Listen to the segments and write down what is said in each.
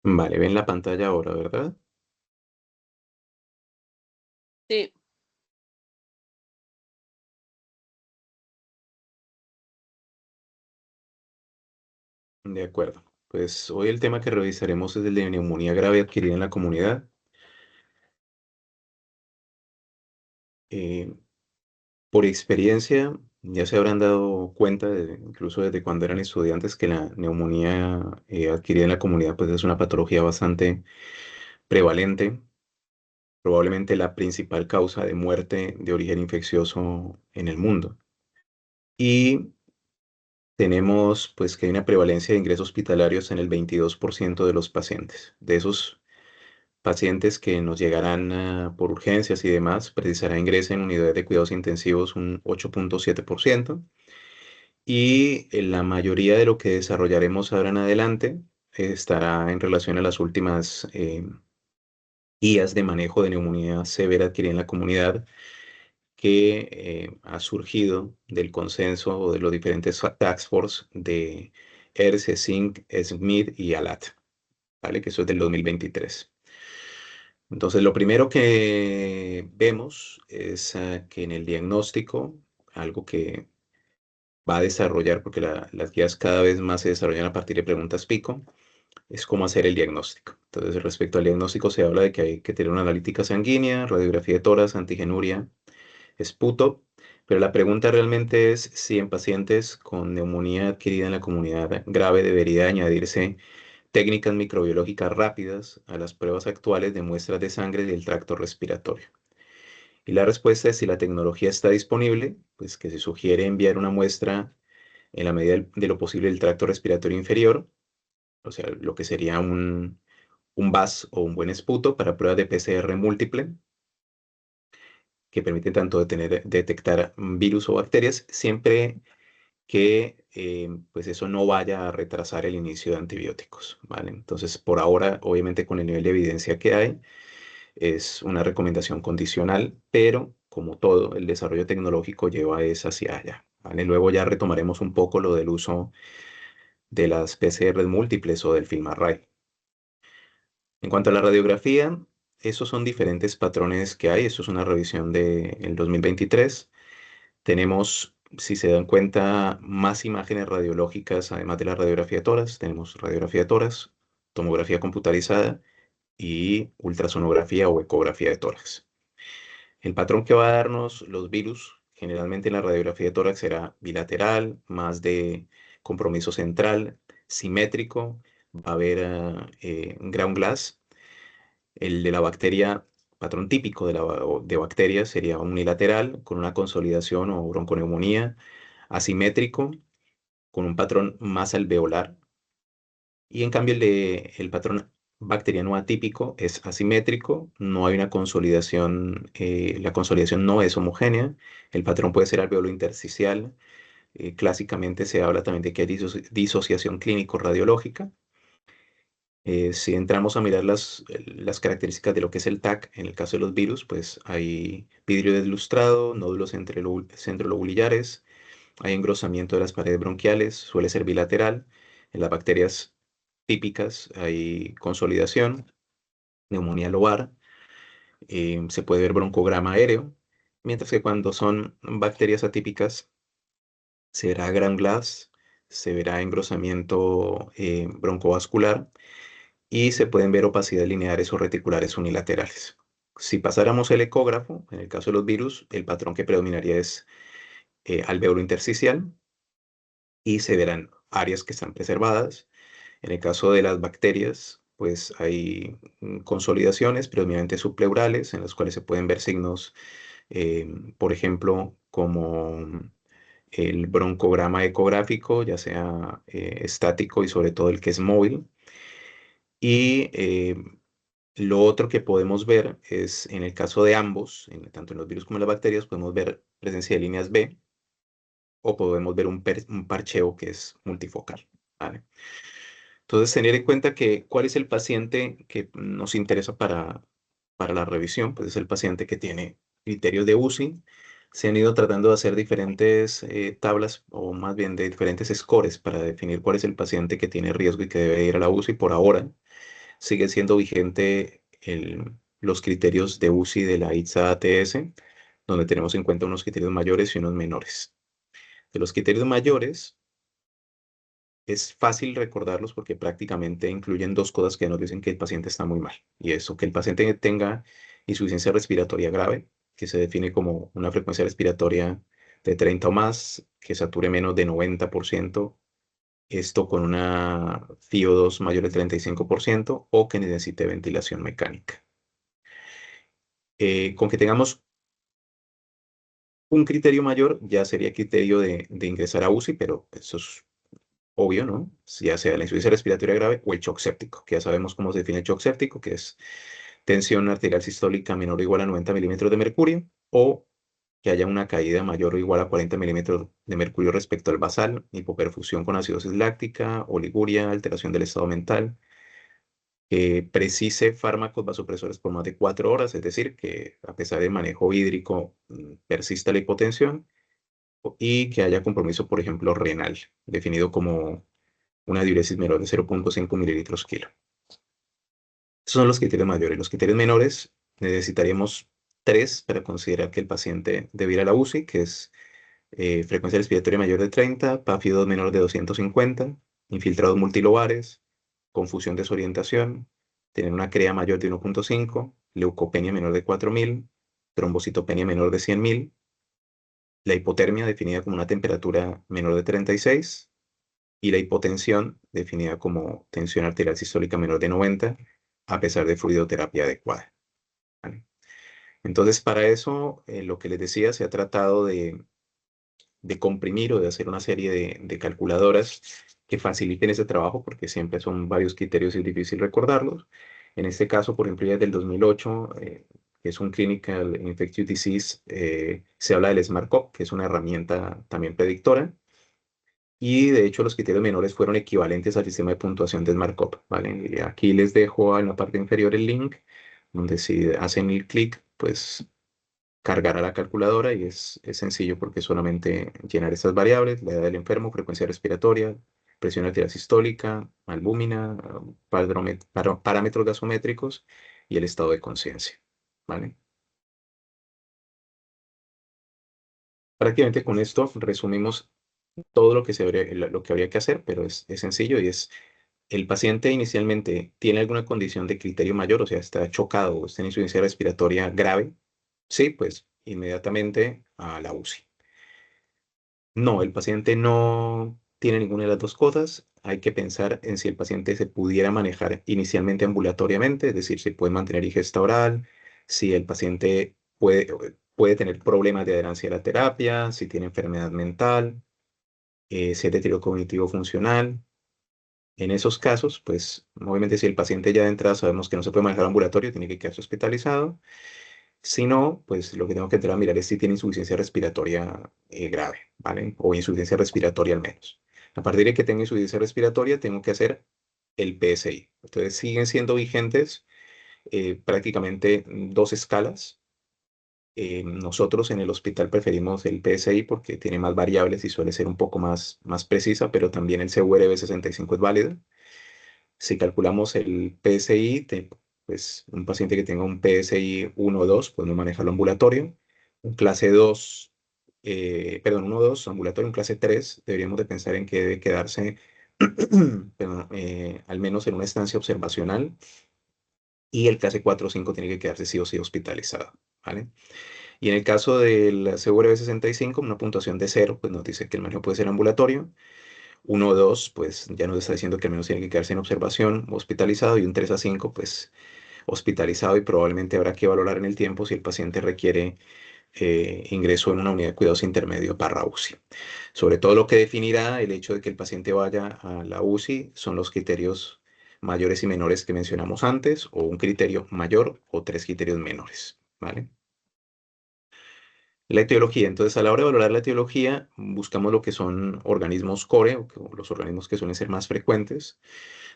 Vale, ven la pantalla ahora, ¿verdad? Sí, De acuerdo. Pues hoy el tema que revisaremos es el de neumonía grave adquirida en la comunidad. Eh, por experiencia, ya se habrán dado cuenta, incluso desde cuando eran estudiantes, que la neumonía adquirida en la comunidad pues es una patología bastante prevalente, probablemente la principal causa de muerte de origen infeccioso en el mundo. Y tenemos pues que hay una prevalencia de ingresos hospitalarios en el 22% de los pacientes. De esos pacientes que nos llegarán por urgencias y demás, precisará ingreso en unidades de cuidados intensivos un 8,7%. Y la mayoría de lo que desarrollaremos ahora en adelante estará en relación a las últimas guías de manejo de neumonía severa adquirida en la comunidad que ha surgido del consenso o de los diferentes task force de ERCE, SINC, SMID y ALAT, ¿vale? Que eso es del 2023. Entonces, lo primero que vemos es que en el diagnóstico, algo que va a desarrollar, porque las guías cada vez más se desarrollan a partir de preguntas pico, es cómo hacer el diagnóstico. Entonces, respecto al diagnóstico, se habla de que hay que tener una analítica sanguínea, radiografía de tórax, antigenuria, esputo, pero la pregunta realmente es si en pacientes con neumonía adquirida en la comunidad grave debería añadirse técnicas microbiológicas rápidas a las pruebas actuales de muestras de sangre del tracto respiratorio. Y la respuesta es si la tecnología está disponible, pues que se sugiere enviar una muestra en la medida de lo posible del tracto respiratorio inferior, o sea, lo que sería un VAS o un buen esputo para pruebas de PCR múltiple, que permiten tanto detectar virus o bacterias, siempre que pues eso no vaya a retrasar el inicio de antibióticos, ¿vale? Entonces, por ahora, obviamente con el nivel de evidencia que hay, es una recomendación condicional, pero como todo, el desarrollo tecnológico lleva es hacia allá, ¿vale? Luego ya retomaremos un poco lo del uso de las PCR múltiples o del FilmArray. En cuanto a la radiografía, esos son diferentes patrones que hay. Eso es una revisión del 2023. Tenemos, si se dan cuenta, más imágenes radiológicas, además de la radiografía de tórax. Tenemos radiografía de tórax, tomografía computarizada y ultrasonografía o ecografía de tórax. El patrón que va a darnos los virus, generalmente en la radiografía de tórax será bilateral, más de compromiso central, simétrico, va a haber ground glass. El de la bacteria, patrón típico de bacterias sería unilateral, con una consolidación o bronconeumonía, asimétrico, con un patrón más alveolar. Y en cambio el patrón bacteriano atípico es asimétrico, no hay una consolidación, la consolidación no es homogénea, el patrón puede ser alveolo intersticial, clásicamente se habla también de que hay disociación clínico-radiológica. Si entramos a mirar las características de lo que es el TAC, en el caso de los virus, pues hay vidrio deslustrado, nódulos centrolobulillares, hay engrosamiento de las paredes bronquiales, suele ser bilateral. En las bacterias típicas hay consolidación, neumonía lobar, se puede ver broncograma aéreo, mientras que cuando son bacterias atípicas se verá ground glass, se verá engrosamiento broncovascular y se pueden ver opacidades lineares o reticulares unilaterales. Si pasáramos el ecógrafo, en el caso de los virus, el patrón que predominaría es alvéolo intersticial y se verán áreas que están preservadas. En el caso de las bacterias, pues hay consolidaciones predominantemente subpleurales en las cuales se pueden ver signos, por ejemplo, como el broncograma ecográfico, ya sea estático y sobre todo el que es móvil. Y lo otro que podemos ver es, en el caso de ambos, tanto en los virus como en las bacterias, podemos ver presencia de líneas B o podemos ver un parcheo que es multifocal, ¿vale? Entonces, tener en cuenta que cuál es el paciente que nos interesa para la revisión, pues es el paciente que tiene criterios de UCI. Se han ido tratando de hacer diferentes tablas o más bien de diferentes scores para definir cuál es el paciente que tiene riesgo y que debe ir a la UCI por ahora. sigue siendo vigente los criterios de UCI de la ITSA-ATS, donde tenemos en cuenta unos criterios mayores y unos menores. De los criterios mayores, es fácil recordarlos porque prácticamente incluyen dos cosas que nos dicen que el paciente está muy mal. Y eso, que el paciente tenga insuficiencia respiratoria grave, que se define como una frecuencia respiratoria de 30 o más, que sature menos de 90%, esto con una FiO2 mayor de 35%, o que necesite ventilación mecánica. Con que tengamos un criterio mayor, ya sería criterio de ingresar a UCI, pero eso es obvio, ¿no? Ya sea la insuficiencia respiratoria grave o el shock séptico, que ya sabemos cómo se define el shock séptico, que es tensión arterial sistólica menor o igual a 90 milímetros de mercurio, o que haya una caída mayor o igual a 40 milímetros de mercurio respecto al basal, hipoperfusión con acidosis láctica, oliguria, alteración del estado mental, que precise fármacos vasopresores por más de 4 horas, es decir, que a pesar del manejo hídrico persista la hipotensión, y que haya compromiso, por ejemplo, renal, definido como una diuresis menor de 0,5 mililitros kilo. Esos son los criterios mayores. Los criterios menores necesitaríamos tres para considerar que el paciente debe ir a la UCI, que es frecuencia respiratoria mayor de 30, PAFI2 menor de 250, infiltrados multilobares, confusión, desorientación, tener una CREA mayor de 1,5, leucopenia menor de 4.000, trombocitopenia menor de 100.000, la hipotermia definida como una temperatura menor de 36 y la hipotensión definida como tensión arterial sistólica menor de 90 a pesar de fluidoterapia adecuada. ¿Vale? Entonces, para eso, lo que les decía, se ha tratado de comprimir o de hacer una serie de calculadoras que faciliten ese trabajo, porque siempre son varios criterios y es difícil recordarlos. En este caso, por ejemplo, ya desde el 2008, que es un Clinical Infectious Disease, se habla del SMART-CoV, que es una herramienta también predictora. Y de hecho los criterios menores fueron equivalentes al sistema de puntuación de SMART-CoV, ¿vale? Y aquí les dejo en la parte inferior el link, donde si hacen el clic, pues cargará la calculadora y es sencillo porque solamente llenar estas variables: la edad del enfermo, frecuencia respiratoria, presión arterial sistólica, albúmina, parámetros gasométricos y el estado de conciencia, ¿vale? Prácticamente con esto resumimos todo lo que habría que hacer, pero es sencillo y es: el paciente inicialmente tiene alguna condición de criterio mayor, o sea, está chocado o está en insuficiencia respiratoria grave, sí, pues inmediatamente a la UCI. No, el paciente no tiene ninguna de las dos cosas. Hay que pensar en si el paciente se pudiera manejar inicialmente ambulatoriamente, es decir, si puede mantener ingesta oral, si el paciente puede tener problemas de adherencia a la terapia, si tiene enfermedad mental, si es deterioro cognitivo funcional. En esos casos, pues obviamente si el paciente ya de entrada sabemos que no se puede manejar ambulatorio, tiene que quedarse hospitalizado. Si no, pues lo que tengo que entrar a mirar es si tiene insuficiencia respiratoria grave, ¿vale? O insuficiencia respiratoria al menos. A partir de que tenga insuficiencia respiratoria, tengo que hacer el PSI. Entonces siguen siendo vigentes prácticamente dos escalas. Nosotros en el hospital preferimos el PSI porque tiene más variables y suele ser un poco más precisa, pero también el CURB65 es válido. Si calculamos el PSI, pues un paciente que tenga un PSI 1 o 2, podemos manejarlo ambulatorio. Un clase 2, perdón, 1 o 2 ambulatorio, un clase 3, deberíamos de pensar en que debe quedarse perdón, al menos en una estancia observacional. Y el clase 4 o 5 tiene que quedarse sí o sí hospitalizado, ¿vale? Y en el caso del CURB65, una puntuación de 0, pues nos dice que el manejo puede ser ambulatorio. 1 o 2, pues ya nos está diciendo que al menos tiene que quedarse en observación, hospitalizado, y un 3 a 5, pues hospitalizado, y probablemente habrá que valorar en el tiempo si el paciente requiere ingreso en una unidad de cuidados intermedio para UCI. Sobre todo lo que definirá el hecho de que el paciente vaya a la UCI son los criterios mayores y menores que mencionamos antes, o un criterio mayor o tres criterios menores, ¿vale? La etiología. Entonces, a la hora de valorar la etiología, buscamos lo que son organismos core, o los organismos que suelen ser más frecuentes.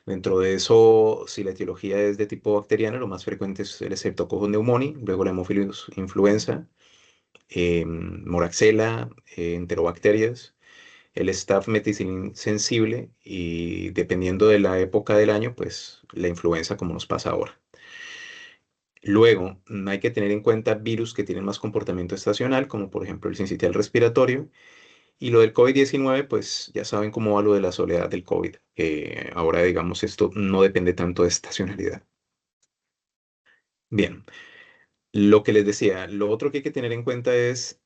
Dentro de eso, si la etiología es de tipo bacteriano, lo más frecuente es el Streptococcus pneumoniae, luego la Haemophilus influenza, Moraxella, enterobacterias. el staph meticilin sensible y dependiendo de la época del año, pues la influenza como nos pasa ahora. Luego, hay que tener en cuenta virus que tienen más comportamiento estacional, como por ejemplo el sincitial respiratorio. Y lo del COVID-19, pues ya saben cómo va lo de la soledad del COVID, que ahora digamos esto no depende tanto de estacionalidad. Bien, lo que les decía, lo otro que hay que tener en cuenta es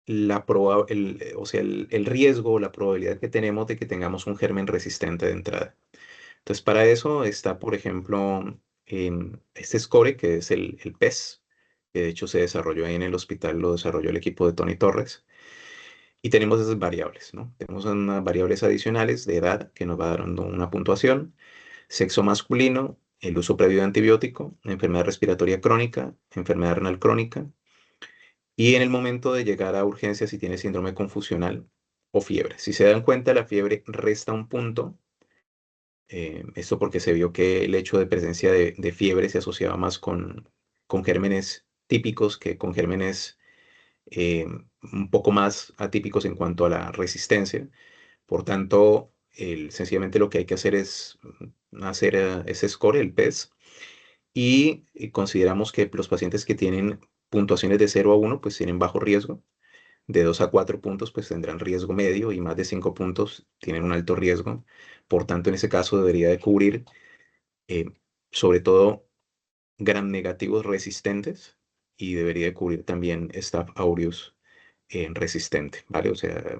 o sea, el riesgo o la probabilidad que tenemos de que tengamos un germen resistente de entrada. Entonces, para eso está, por ejemplo, este score, que es el PES, que de hecho se desarrolló ahí en el hospital, lo desarrolló el equipo de Tony Torres. Y tenemos esas variables, ¿no? Tenemos unas variables adicionales de edad que nos va dando una puntuación, sexo masculino, el uso previo de antibiótico, enfermedad respiratoria crónica, enfermedad renal crónica, y en el momento de llegar a urgencia si tiene síndrome confusional o fiebre. Si se dan cuenta, la fiebre resta un punto. Esto porque se vio que el hecho de presencia de fiebre se asociaba más con gérmenes típicos que con gérmenes eh, un poco más atípicos en cuanto a la resistencia. Por tanto, sencillamente lo que hay que hacer es hacer ese score, el PES, y consideramos que los pacientes que tienen puntuaciones de 0 a 1 pues tienen bajo riesgo. De 2 a 4 puntos, pues tendrán riesgo medio y más de 5 puntos tienen un alto riesgo. Por tanto, en ese caso debería de cubrir eh, sobre todo gram negativos resistentes y debería de cubrir también Staph aureus resistente, ¿vale? O sea,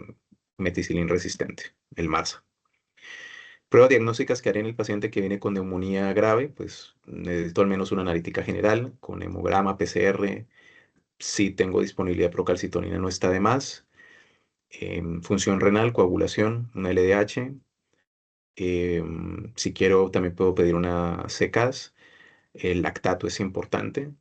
meticilin resistente, el MASA. Pruebas diagnósticas que haré en el paciente que viene con neumonía grave, pues necesito al menos una analítica general con hemograma, PCR. Si tengo disponibilidad de procalcitonina no está de más. Función renal, coagulación, una LDH. Si quiero también puedo pedir una CCAS. El lactato es importante.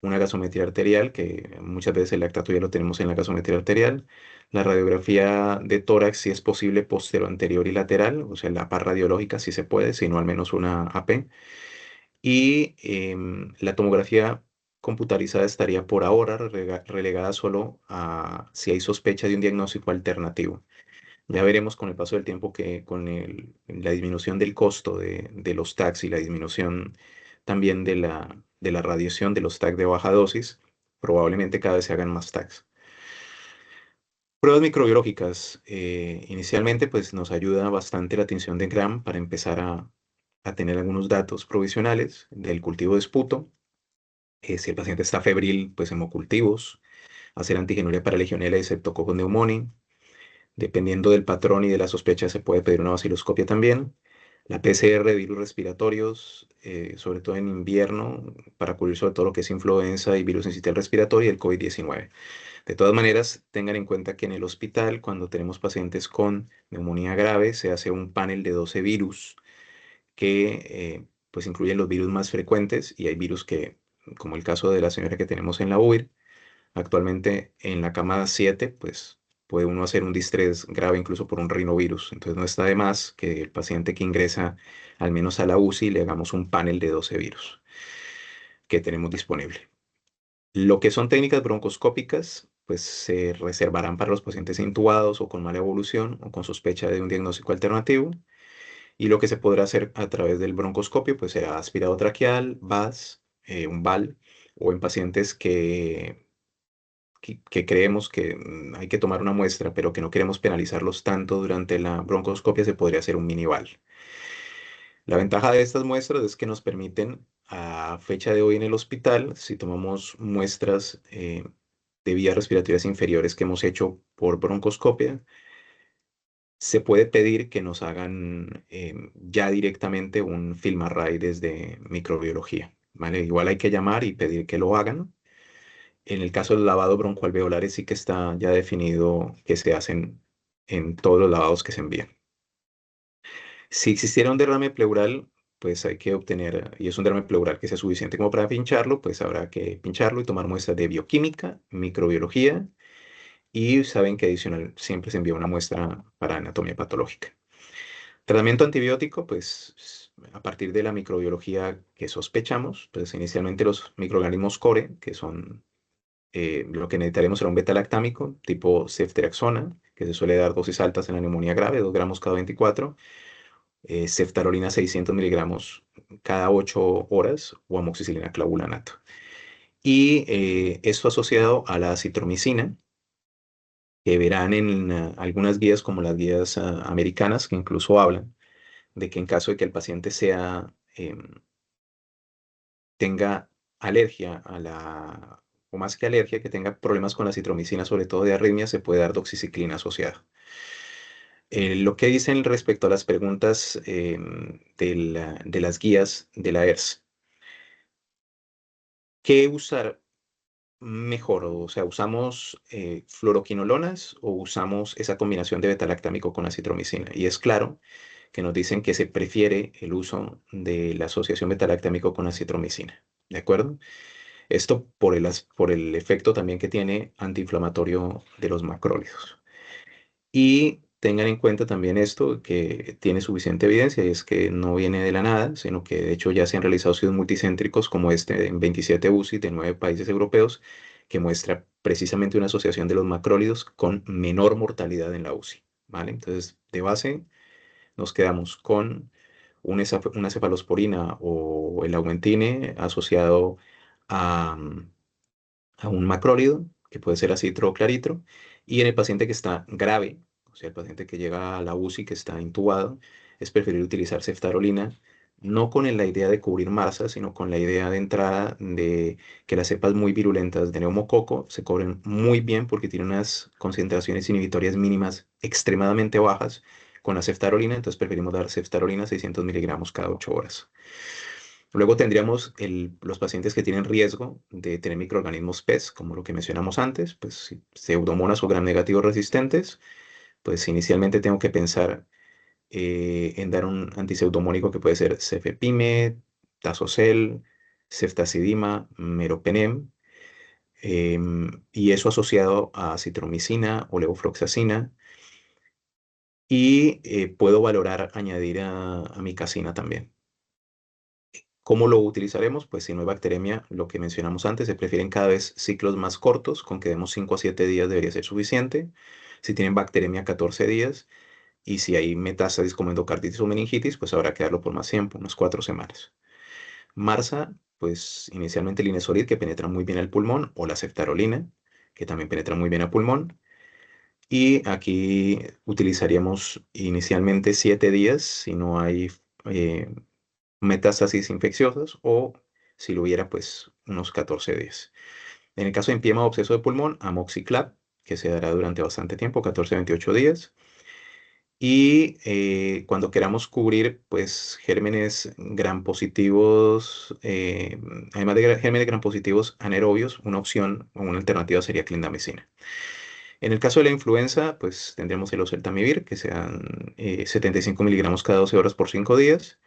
Una gasometría arterial, que muchas veces el lactato ya lo tenemos en la gasometría arterial. La radiografía de tórax, si es posible, anterior y lateral, o sea, la par radiológica si se puede, si no al menos una AP. Y la tomografía computarizada estaría por ahora relegada solo a si hay sospecha de un diagnóstico alternativo. Ya veremos con el paso del tiempo que con la disminución del costo de los tags y la disminución también de la radiación de los tags de baja dosis, probablemente cada vez se hagan más tags. Pruebas microbiológicas. Inicialmente pues nos ayuda bastante la tinción de Gram para empezar a tener algunos datos provisionales del cultivo de esputo. Si el paciente está febril, pues hemocultivos. Hacer antigenuria para Legionella y Streptococcus pneumoniae. Dependiendo del patrón y de la sospecha, se puede pedir una vaciloscopia también. La PCR de virus respiratorios, sobre todo en invierno, para cubrir sobre todo lo que es influenza y virus sincitial respiratorio y el COVID-19. De todas maneras, tengan en cuenta que en el hospital, cuando tenemos pacientes con neumonía grave, se hace un panel de 12 virus que pues incluyen los virus más frecuentes y hay virus que, como el caso de la señora que tenemos en la UIR, actualmente en la cama 7, pues puede uno hacer un distrés grave incluso por un rinovirus. Entonces no está de más que el paciente que ingresa al menos a la UCI le hagamos un panel de 12 virus que tenemos disponible. Lo que son técnicas broncoscópicas, pues se reservarán para los pacientes intubados o con mala evolución o con sospecha de un diagnóstico alternativo. Y lo que se podrá hacer a través del broncoscopio, pues será aspirado traqueal, VAS, un VAL, o en pacientes que creemos que hay que tomar una muestra, pero que no queremos penalizarlos tanto durante la broncoscopia, se podría hacer un minival. La ventaja de estas muestras es que nos permiten, a fecha de hoy en el hospital, si tomamos muestras de vías respiratorias inferiores que hemos hecho por broncoscopia, se puede pedir que nos hagan ya directamente un film array desde microbiología, ¿vale? Igual hay que llamar y pedir que lo hagan. En el caso del lavado broncoalveolares sí que está ya definido que se hacen en todos los lavados que se envían. Si existiera un derrame pleural, pues hay que obtener, y es un derrame pleural que sea suficiente como para pincharlo, pues habrá que pincharlo y tomar muestras de bioquímica, microbiología, y saben que adicional siempre se envía una muestra para anatomía patológica. Tratamiento antibiótico, pues a partir de la microbiología que sospechamos, pues inicialmente los microorganismos core, que son Lo que necesitaremos será un beta-lactámico tipo ceftriaxona, que se suele dar dosis altas en la neumonía grave, 2 gramos cada 24, ceftarolina 600 miligramos cada 8 horas o amoxicilina clavulanato. Y esto asociado a la acitromicina, que verán en algunas guías como las guías americanas, que incluso hablan de que en caso de que el paciente tenga alergia o más que alergia, que tenga problemas con la citromicina, sobre todo de arritmia, se puede dar doxiciclina asociada. Lo que dicen respecto a las preguntas de las guías de la ERS, ¿qué usar mejor? O sea, ¿usamos fluoroquinolonas o usamos esa combinación de betalactámico con acitromicina? Y es claro que nos dicen que se prefiere el uso de la asociación betalactámico con acitromicina. ¿De acuerdo? Esto por el efecto también que tiene antiinflamatorio de los macrólidos. Y tengan en cuenta también esto, que tiene suficiente evidencia, y es que no viene de la nada, sino que de hecho ya se han realizado estudios multicéntricos como este en 27 UCI de 9 países europeos, que muestra precisamente una asociación de los macrólidos con menor mortalidad en la UCI. ¿Vale? Entonces, de base, nos quedamos con una cefalosporina o el Augmentine asociado a, a un macrólido, que puede ser acitro o claritro, y en el paciente que está grave, o sea, el paciente que llega a la UCI, que está intubado, es preferible utilizar ceftarolina, no con la idea de cubrir masa, sino con la idea de entrada de que las cepas muy virulentas de neumococo se cubren muy bien porque tienen unas concentraciones inhibitorias mínimas extremadamente bajas con la ceftarolina, entonces preferimos dar ceftarolina 600 miligramos cada 8 horas. Luego tendríamos los pacientes que tienen riesgo de tener microorganismos PES, como lo que mencionamos antes, pues pseudomonas o gram negativos resistentes, pues inicialmente tengo que pensar en dar un antiseudomónico que puede ser cefepime, tazocel, ceftazidima, meropenem, y eso asociado a citromicina o levofloxacina, y puedo valorar añadir a amicacina también. ¿Cómo lo utilizaremos? Pues si no hay bacteremia, lo que mencionamos antes, se prefieren cada vez ciclos más cortos, con que demos 5 a 7 días debería ser suficiente. Si tienen bacteremia, 14 días. Y si hay metástasis como endocarditis o meningitis, pues habrá que darlo por más tiempo, unas 4 semanas. Marsa, pues inicialmente el linezolid, que penetra muy bien al pulmón, o la ceftarolina, que también penetra muy bien al pulmón. Y aquí utilizaríamos inicialmente 7 días si no hay eh, metástasis infecciosas, o si lo hubiera, pues unos 14 días. En el caso de empiema o absceso de pulmón, amoxiclav, que se dará durante bastante tiempo, 14 a 28 días. Y cuando queramos cubrir, pues, gérmenes gram positivos, además de gérmenes gram positivos anaerobios, una opción o una alternativa sería clindamicina. En el caso de la influenza, pues tendremos el oseltamivir, que sean 75 miligramos cada 12 horas por 5 días.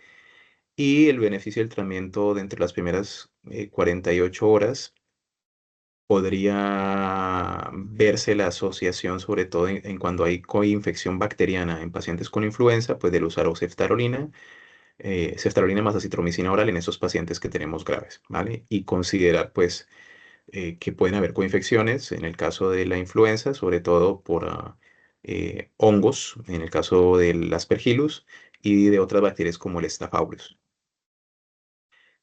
Y el beneficio del tratamiento de entre las primeras 48 horas podría verse la asociación, sobre todo en cuando hay coinfección bacteriana en pacientes con influenza, pues del usar o ceftarolina más acitromicina oral en esos pacientes que tenemos graves, ¿vale? Y considerar, pues, que pueden haber coinfecciones en el caso de la influenza, sobre todo por hongos, en el caso del Aspergillus, y de otras bacterias como el Staph aureus.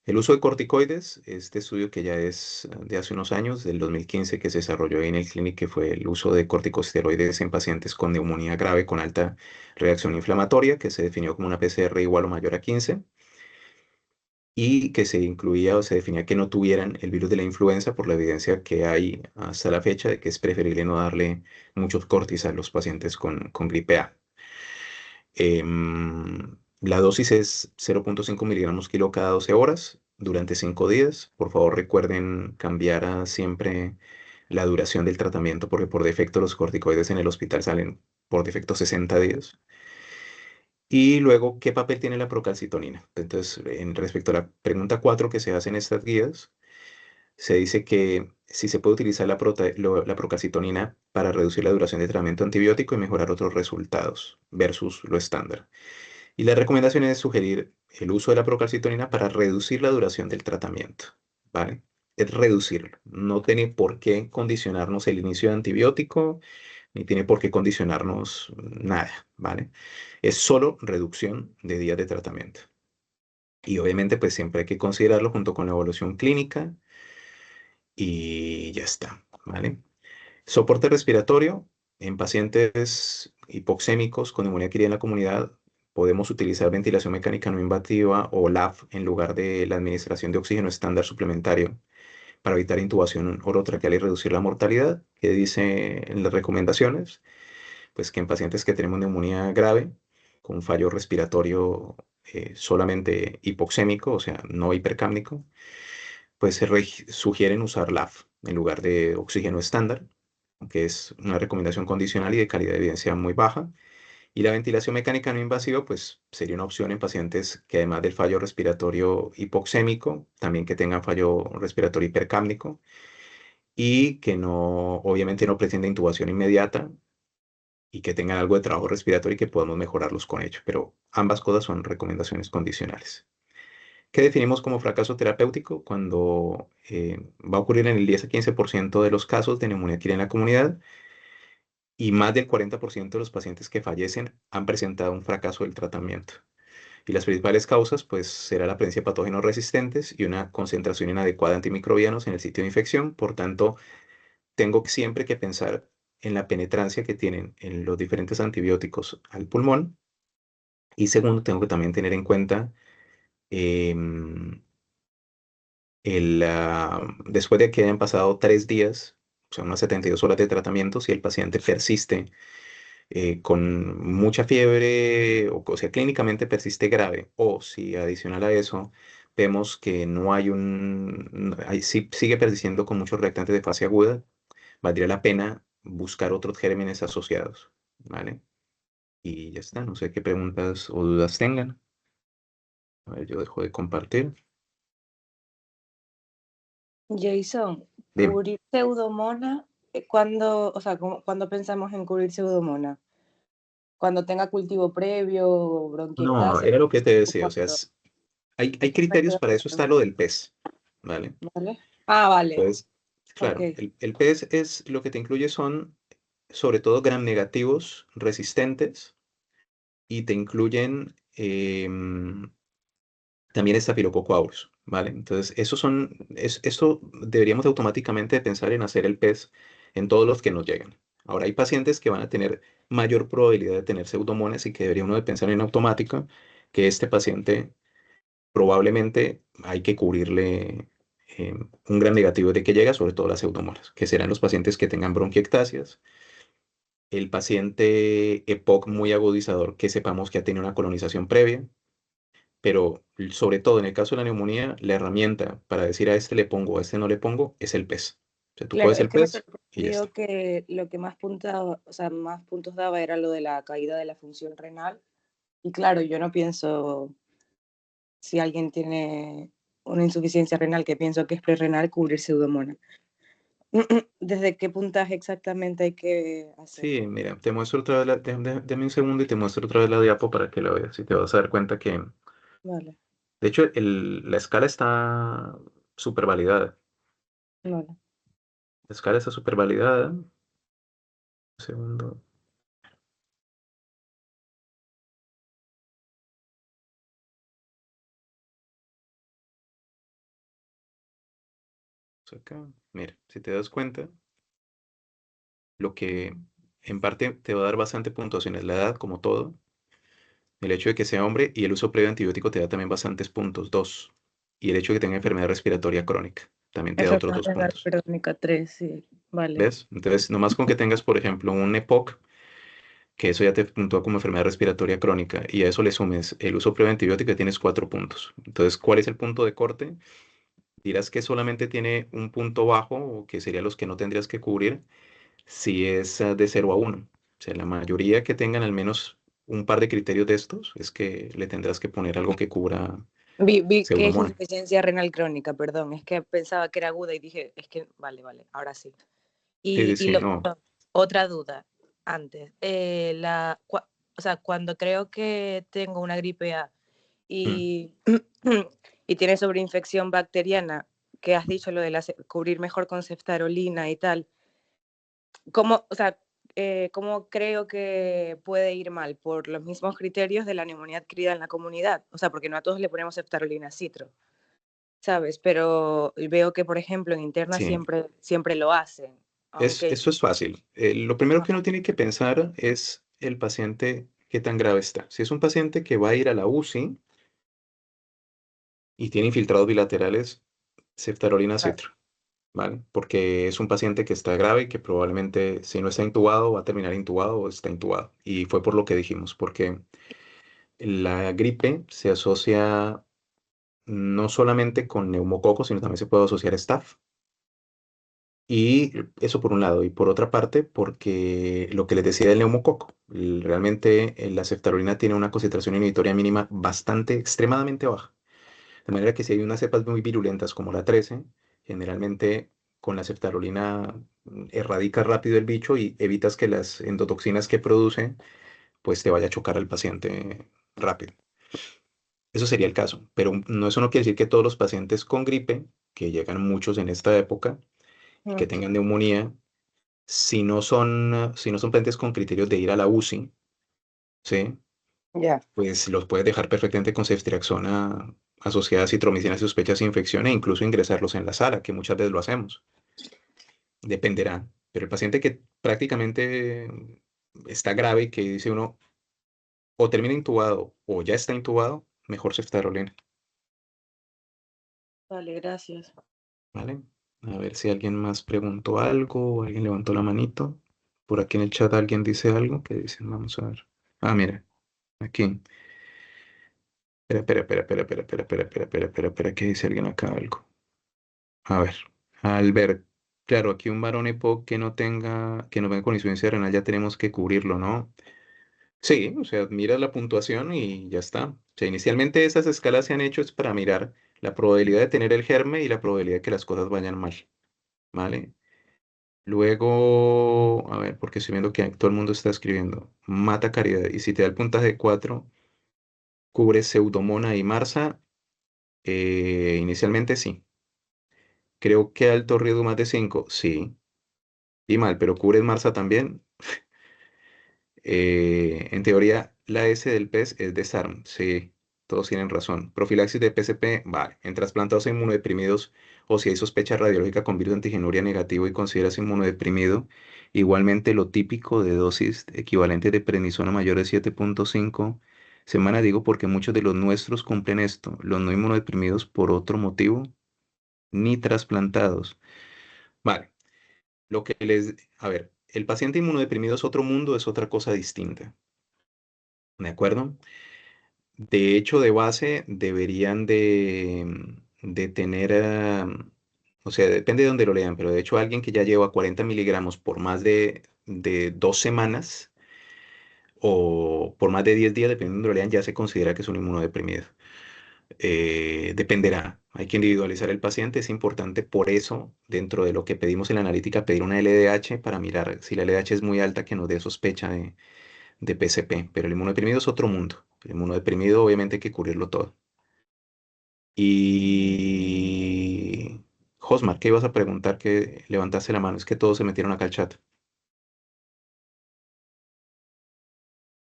El uso de corticoides, este estudio que ya es de hace unos años, del 2015, que se desarrolló en el Clinic, que fue el uso de corticosteroides en pacientes con neumonía grave con alta reacción inflamatoria, que se definió como una PCR igual o mayor a 15, y que se incluía o se definía que no tuvieran el virus de la influenza por la evidencia que hay hasta la fecha de que es preferible no darle muchos cortis a los pacientes con gripe A. La dosis es 0,5 miligramos kilo cada 12 horas durante 5 días. Por favor, recuerden cambiar siempre la duración del tratamiento porque por defecto los corticoides en el hospital salen por defecto 60 días. Y luego, ¿qué papel tiene la procalcitonina? Entonces, en respecto a la pregunta 4 que se hace en estas guías, se dice que si se puede utilizar la procalcitonina para reducir la duración de tratamiento antibiótico y mejorar otros resultados versus lo estándar. Y la recomendación es sugerir el uso de la procalcitonina para reducir la duración del tratamiento, ¿vale? es reducirlo. No tiene por qué condicionarnos el inicio de antibiótico, ni tiene por qué condicionarnos nada, ¿vale? Es solo reducción de días de tratamiento. Y obviamente, pues siempre hay que considerarlo junto con la evaluación clínica y ya está, ¿vale? Soporte respiratorio en pacientes hipoxémicos con neumonía adquirida en la comunidad. Podemos utilizar ventilación mecánica no invasiva o LAV en lugar de la administración de oxígeno estándar suplementario para evitar intubación orotraqueal y reducir la mortalidad. ¿Qué dice en las recomendaciones? Pues que en pacientes que tenemos neumonía grave, con un fallo respiratorio solamente hipoxémico, o sea, no hipercápnico, pues sugieren usar LAV en lugar de oxígeno estándar, que es una recomendación condicional y de calidad de evidencia muy baja. Y la ventilación mecánica no invasiva, pues sería una opción en pacientes que además del fallo respiratorio hipoxémico, también que tengan fallo respiratorio hipercápnico y que no, obviamente no pretenda intubación inmediata y que tengan algo de trabajo respiratorio y que podamos mejorarlos con ello. Pero ambas cosas son recomendaciones condicionales. ¿Qué definimos como fracaso terapéutico? Cuando va a ocurrir en el 10 a 15% de los casos de neumonía adquirida en la comunidad y más del 40% de los pacientes que fallecen han presentado un fracaso del tratamiento. Y las principales causas, pues, será la presencia de patógenos resistentes y una concentración inadecuada de antimicrobianos en el sitio de infección. Por tanto, tengo siempre que pensar en la penetrancia que tienen en los diferentes antibióticos al pulmón. Y segundo, tengo que también tener en cuenta em, después de que hayan pasado 3 días, o sea, unas 72 horas de tratamiento, si el paciente persiste con mucha fiebre, o sea, clínicamente persiste grave, o si adicional a eso vemos que no hay sigue persistiendo con muchos reactantes de fase aguda, valdría la pena buscar otros gérmenes asociados, ¿vale? Y ya está, no sé qué preguntas o dudas tengan. A ver, yo dejo de compartir. Jason, Dime. cubrir pseudomonas, ¿cuándo, o sea, cuando pensamos en cubrir pseudomonas? ¿Cuando tenga cultivo previo, No, bronquiectasia? era lo que te ¿O decía, o sea, cuándo? hay criterios para eso, está lo del PES, ¿vale? ¿Vale? Ah, vale. Entonces, Ok. claro, el PES es lo que te incluye son sobre todo gram negativos resistentes y te incluyen también estafilococo aureus, ¿vale? Entonces, eso deberíamos automáticamente pensar en hacer el PES en todos los que nos llegan. Ahora, hay pacientes que van a tener mayor probabilidad de tener pseudomonas y que debería uno de pensar en automático que este paciente probablemente hay que cubrirle un gram negativo de que llega, sobre todo las pseudomonas, que serán los pacientes que tengan bronquiectasias, el paciente EPOC muy agudizador, que sepamos que ha tenido una colonización previa, pero sobre todo en el caso de la neumonía, la herramienta para decir a este le pongo, a este no le pongo, es el PES. O sea, tú Claro, coges es el que me PES y ya está. sorprendió que lo que más puntaba, o sea, más puntos daba era lo de la caída de la función renal. Y claro, yo no pienso, si alguien tiene una insuficiencia renal, que pienso que es prerrenal, cubrir pseudomonas. ¿Desde qué puntaje exactamente hay que Sí, hacerlo? mira, te muestro otra vez, dame un segundo y te muestro otra vez la diapo para que la veas y te vas a dar cuenta que, Vale, de hecho, la escala está súper validada. vale. La escala está súper validada. Un segundo. Acá. Mira, si te das cuenta, lo que en parte te va a dar bastante puntuación es la edad, como todo. El hecho de que sea hombre y el uso previo de antibiótico te da también bastantes puntos, 2. Y el hecho de que tenga enfermedad respiratoria crónica también te da otros Enfermedad 2 renal puntos. crónica 3, sí, vale. ¿Ves? Entonces, nomás con que tengas, por ejemplo, un EPOC, que eso ya te puntúa como enfermedad respiratoria crónica, y a eso le sumes el uso previo de antibiótico, tienes 4 puntos. Entonces, ¿cuál es el punto de corte? Dirás que solamente tiene un punto bajo, o que serían los que no tendrías que cubrir, si es de 0 a 1. O sea, la mayoría que tengan al menos un par de criterios de estos, es que le tendrás que poner algo que cubra Vi que es pseudomonas. insuficiencia renal crónica, perdón, es que pensaba que era aguda y dije, es que, vale, vale, ahora sí. Sí, sí, Y sí, no. otra duda antes, o sea, cuando creo que tengo una gripe A Mm. y, y tiene sobreinfección bacteriana, que has dicho, lo de cubrir mejor con ceftarolina y tal, ¿cómo, o sea, cómo creo que puede ir mal? Por los mismos criterios de la neumonía adquirida en la comunidad. O sea, porque no a todos le ponemos ceftarolina citro, ¿sabes? Pero veo que, por ejemplo, en interna Sí, siempre lo hacen, aunque... eso es fácil. Lo primero que Ajá, uno tiene que pensar es el paciente, qué tan grave está. Si es un paciente que va a ir a la UCI y tiene infiltrados bilaterales, ceftarolina claro. citro, ¿vale? Porque es un paciente que está grave y que probablemente si no está intubado va a terminar intubado o está intubado. Y fue por lo que dijimos, porque la gripe se asocia no solamente con neumococos, sino también se puede asociar a staph. Y eso por un lado. Y por otra parte, porque lo que les decía del neumococo, realmente la ceftarolina tiene una concentración inhibitoria mínima bastante, extremadamente baja. De manera que si hay unas cepas muy virulentas como la 13, generalmente con la ceftarolina erradica rápido el bicho y evitas que las endotoxinas que produce pues te vaya a chocar al paciente rápido. Eso sería el caso, pero no, eso no quiere decir que todos los pacientes con gripe, que llegan muchos en esta época, y que Mm, tengan neumonía, si no son pacientes con criterios de ir a la UCI, ¿sí? ya, Pues los puedes dejar perfectamente con ceftriaxona asociada a citromicina si sospechas infección e incluso ingresarlos en la sala, que muchas veces lo hacemos. Dependerá. Pero el paciente que prácticamente está grave y que dice uno o termina intubado o ya está intubado, mejor ceftarolina, vale, gracias. ¿vale? A ver si alguien más preguntó algo o alguien levantó la manito. Por aquí en el chat alguien dice algo que dicen, vamos a ver. Ah, mira, aquí. Espera, que dice alguien acá algo. A ver, Albert, claro, aquí un varón EPOC que no venga con insuficiencia renal, ya tenemos que cubrirlo, ¿no? Sí, o sea, mira la puntuación y ya está. O sea, inicialmente esas escalas se han hecho es para mirar la probabilidad de tener el germe y la probabilidad de que las cosas vayan mal, ¿vale? Luego, a ver, porque estoy viendo que todo el mundo está escribiendo. Mata Caridad. Y si te da el puntaje 4, cubre Pseudomonas y Marsa. Inicialmente sí. Creo que alto riesgo más de 5. Sí. Y mal, pero cubres Marsa también. En teoría, la S del pez es desarm. Sí, todos tienen razón. Profilaxis de PCP, vale. En trasplantados e inmunodeprimidos o si hay sospecha radiológica con virus antigenuria negativo y consideras inmunodeprimido, igualmente lo típico de dosis equivalentes de prednisona mayor de 7,5 semanas, digo porque muchos de los nuestros cumplen esto. Los no inmunodeprimidos por otro motivo, ni trasplantados. Vale. A ver, el paciente inmunodeprimido es otro mundo, es otra cosa distinta. ¿De acuerdo? De hecho, de base deberían de tener, o sea, depende de donde lo lean, pero de hecho alguien que ya lleva 40 miligramos por más de 2 semanas o por más de 10 días, dependiendo de donde lo lean, ya se considera que es un inmunodeprimido. Dependerá, hay que individualizar el paciente, es importante por eso, dentro de lo que pedimos en la analítica, pedir una LDH para mirar si la LDH es muy alta que nos dé sospecha de PCP, pero el inmunodeprimido es otro mundo. El inmunodeprimido obviamente hay que cubrirlo todo. Y Josmar, ¿qué ibas a preguntar que levantaste la mano? Es que todos se metieron acá al chat.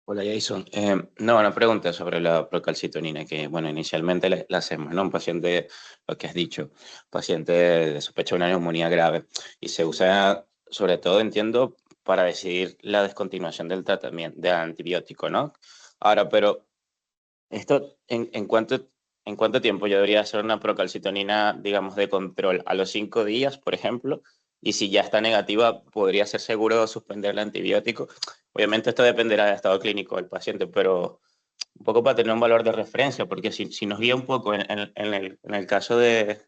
Hola Jason. No, una pregunta sobre la procalcitonina, que bueno, inicialmente la hacemos, ¿no? Un paciente, lo que has dicho, paciente de sospecha de una neumonía grave y se usa sobre todo, entiendo, para decidir la descontinuación del tratamiento de antibiótico, ¿no? Ahora, pero esto, ¿en cuánto tiempo yo debería hacer una procalcitonina, digamos, de control? ¿A los 5 días, por ejemplo? Y si ya está negativa, ¿podría ser seguro suspender el antibiótico? Obviamente esto dependerá del estado clínico del paciente, pero un poco para tener un valor de referencia, porque si nos guía un poco en el caso de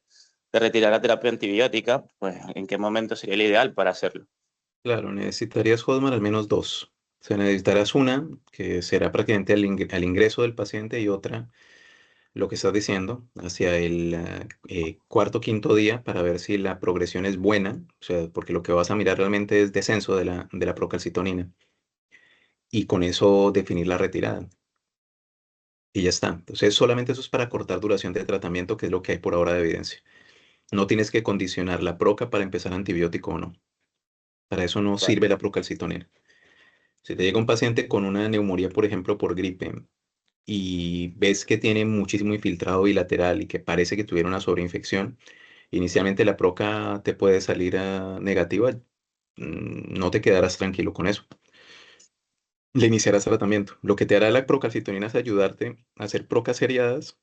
retirar la terapia antibiótica, pues ¿en qué momento sería el ideal para hacerlo? Claro, necesitarías, Josmar, al menos dos. O sea, necesitarás una que será prácticamente al ingreso del paciente y otra, lo que estás diciendo, hacia el cuarto, quinto día para ver si la progresión es buena. O sea, porque lo que vas a mirar realmente es descenso de la procalcitonina. Y con eso definir la retirada. Y ya está. Entonces, solamente eso es para cortar duración de tratamiento, que es lo que hay por ahora de evidencia. No tienes que condicionar la proca para empezar antibiótico o no. Para eso no Vale. sirve la procalcitonina. Si te llega un paciente con una neumonía, por ejemplo, por gripe, y ves que tiene muchísimo infiltrado bilateral y que parece que tuviera una sobreinfección, inicialmente la proca te puede salir negativa, no te quedarás tranquilo con eso. Le iniciarás tratamiento. Lo que te hará la procalcitonina es ayudarte a hacer procas seriadas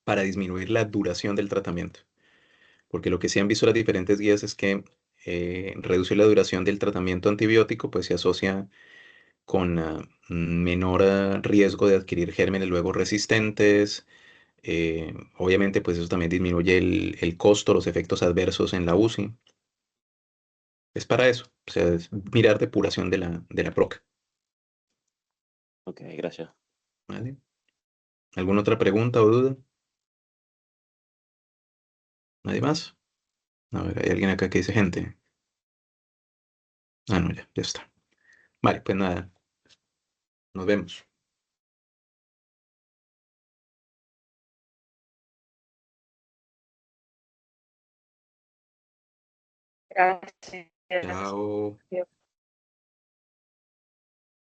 para disminuir la duración del tratamiento. Porque lo que sí han visto las diferentes guías es que reducir la duración del tratamiento antibiótico pues se asocia con menor riesgo de adquirir gérmenes luego resistentes. Obviamente pues eso también disminuye el costo, los efectos adversos en la UCI. Es para eso, o sea, es mirar depuración de la proca, Ok, gracias. ¿vale? ¿Alguna otra pregunta o duda? ¿Nadie más? A ver, hay alguien acá que dice gente. Ah, no, ya está. Vale, pues nada, nos vemos. Gracias. Chao.